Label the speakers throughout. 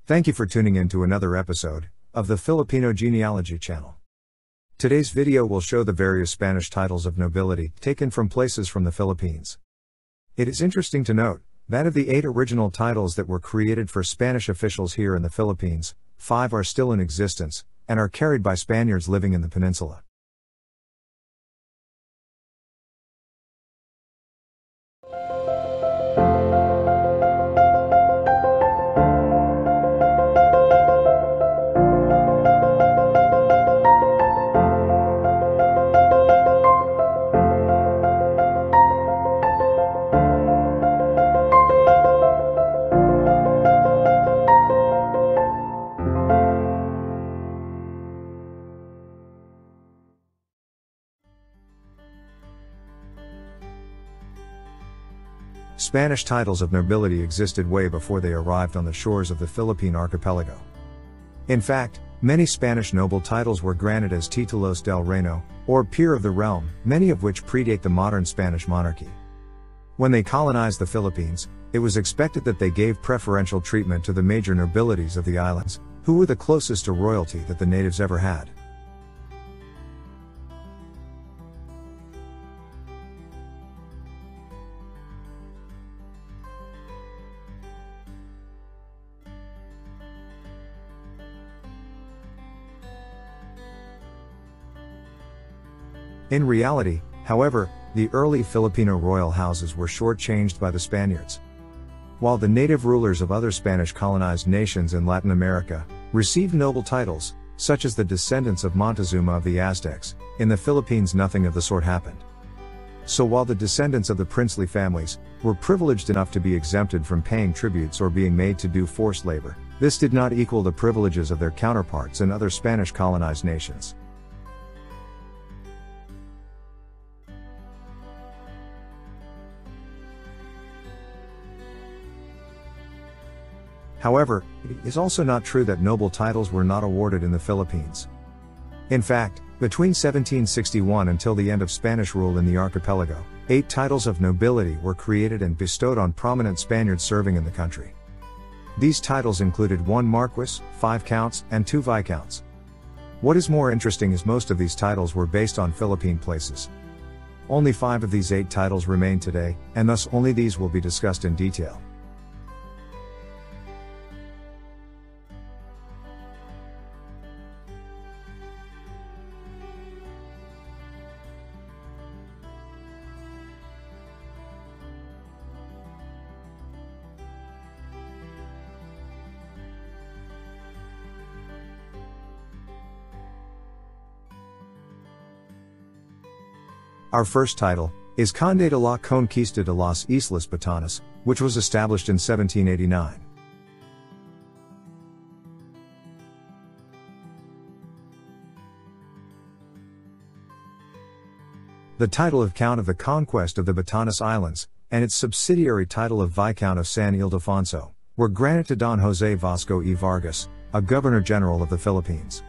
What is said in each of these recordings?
Speaker 1: Thank you for tuning in to another episode of the Filipino Genealogy Channel. Today's video will show the various Spanish titles of nobility taken from places from the Philippines. It is interesting to note that of the 8 original titles that were created for Spanish officials here in the Philippines, 5 are still in existence and are carried by Spaniards living in the Peninsula. Spanish titles of nobility existed way before they arrived on the shores of the Philippine archipelago. In fact, many Spanish noble titles were granted as títulos del Reino, or peer of the realm, many of which predate the modern Spanish monarchy. When they colonized the Philippines, it was expected that they gave preferential treatment to the major nobilities of the islands, who were the closest to royalty that the natives ever had. In reality, however, the early Filipino royal houses were shortchanged by the Spaniards. While the native rulers of other Spanish colonized nations in Latin America received noble titles, such as the descendants of Montezuma of the Aztecs, in the Philippines nothing of the sort happened. So while the descendants of the princely families were privileged enough to be exempted from paying tributes or being made to do forced labor, this did not equal the privileges of their counterparts in other Spanish colonized nations. However, it is also not true that noble titles were not awarded in the Philippines. In fact, between 1761 until the end of Spanish rule in the archipelago, 8 titles of nobility were created and bestowed on prominent Spaniards serving in the country. These titles included 1 marquis, 5 counts, and 2 viscounts. What is more interesting is most of these titles were based on Philippine places. Only 5 of these 8 titles remain today, and thus only these will be discussed in detail. Our first title is Conde de la Conquista de las Islas Batanes, which was established in 1789. The title of Count of the Conquest of the Batanes Islands, and its subsidiary title of Viscount of San Ildefonso, were granted to Don Jose Vasco y Vargas, a Governor-General of the Philippines.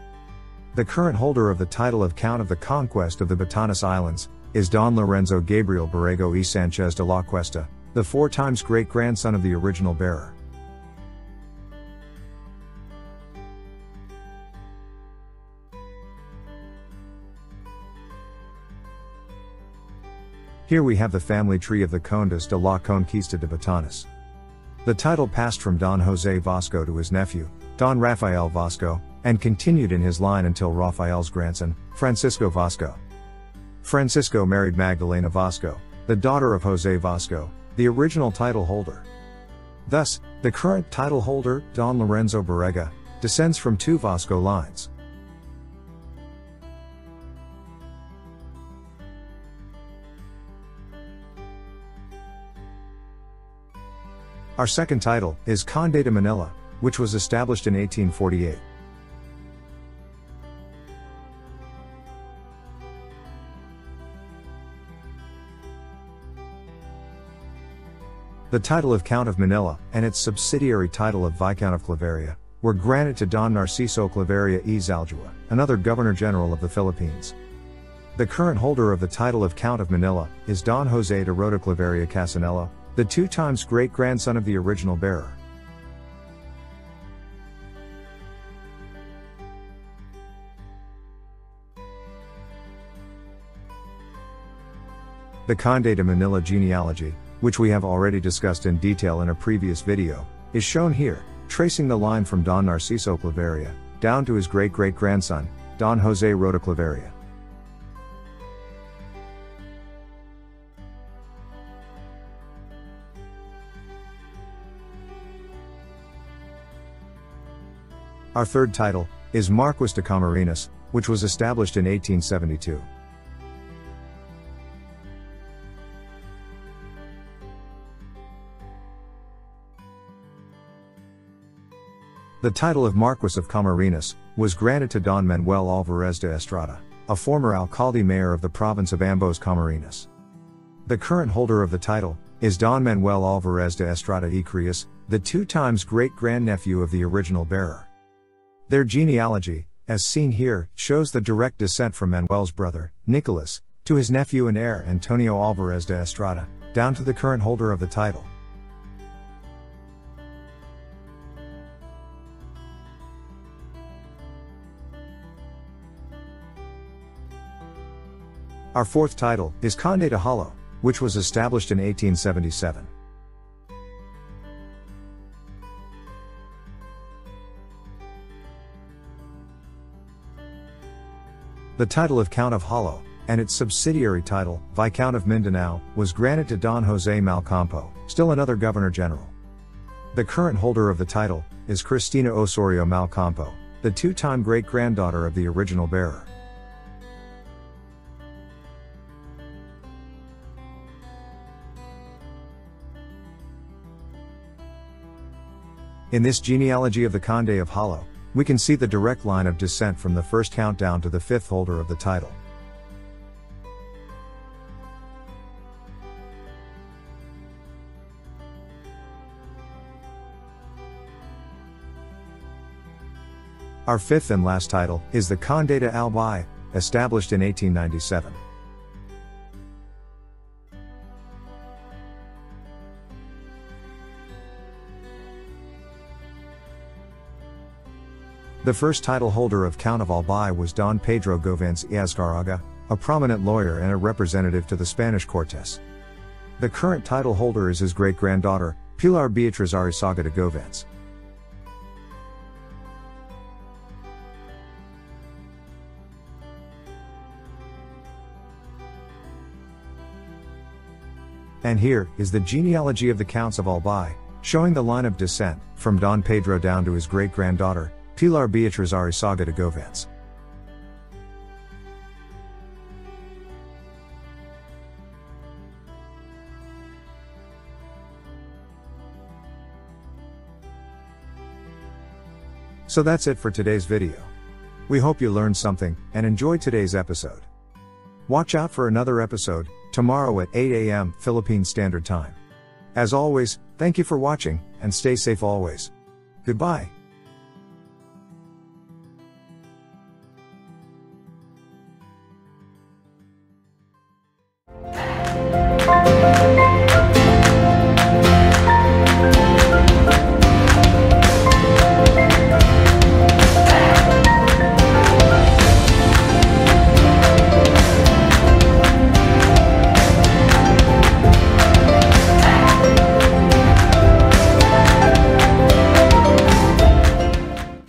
Speaker 1: The current holder of the title of Count of the Conquest of the Batanes Islands is Don Lorenzo Gabriel Borrego y Sanchez de la Cuesta, the 4-times great-grandson of the original bearer. Here we have the family tree of the Condes de la Conquista de Batanes. The title passed from Don Jose Vasco to his nephew, Don Rafael Vasco, and continued in his line until Rafael's grandson, Francisco Vasco. Francisco married Magdalena Vasco, the daughter of Jose Vasco, the original title holder. Thus, the current title holder, Don Lorenzo Borrega, descends from 2 Vasco lines. Our second title is Conde de Manila, which was established in 1848. The title of Count of Manila, and its subsidiary title of Viscount of Claveria, were granted to Don Narciso Claveria y Zaldua, another Governor-General of the Philippines. The current holder of the title of Count of Manila is Don Jose de Rota Claveria Casanello, the 2-times great-grandson of the original bearer. The Conde de Manila genealogy, which we have already discussed in detail in a previous video, is shown here, tracing the line from Don Narciso Claveria, down to his great-great-grandson, Don Jose Rota Claveria. Our third title is Marquis de Camarines, which was established in 1872. The title of Marquis of Camarines was granted to Don Manuel Alvarez de Estrada, a former alcalde mayor of the province of Ambos Camarines. The current holder of the title is Don Manuel Alvarez de Estrada y Crias, the 2 times great-grandnephew of the original bearer. Their genealogy, as seen here, shows the direct descent from Manuel's brother, Nicolas, to his nephew and heir Antonio Alvarez de Estrada, down to the current holder of the title. Our fourth title is Conde de Jalo, which was established in 1877. The title of Count of Jalo, and its subsidiary title, Viscount of Mindanao, was granted to Don Jose Malcampo, still another Governor-General. The current holder of the title is Cristina Osorio Malcampo, the 2-time great-granddaughter of the original bearer. In this genealogy of the Conde of Jalo, we can see the direct line of descent from the first count down to the 5th holder of the title. Our fifth and last title is the Conde de Albay, established in 1897. The first title holder of Count of Albay was Don Pedro Govance y Azcárraga, a prominent lawyer and a representative to the Spanish Cortes. The current title holder is his great-granddaughter, Pilar Beatriz Arizaga de Govance. And here is the genealogy of the Counts of Albay, showing the line of descent from Don Pedro down to his great-granddaughter, Pilar Beatriz Arizaga de Govance. So that's it for today's video. We hope you learned something and enjoyed today's episode. Watch out for another episode tomorrow at 8 a.m. Philippine Standard Time. As always, thank you for watching and stay safe always. Goodbye.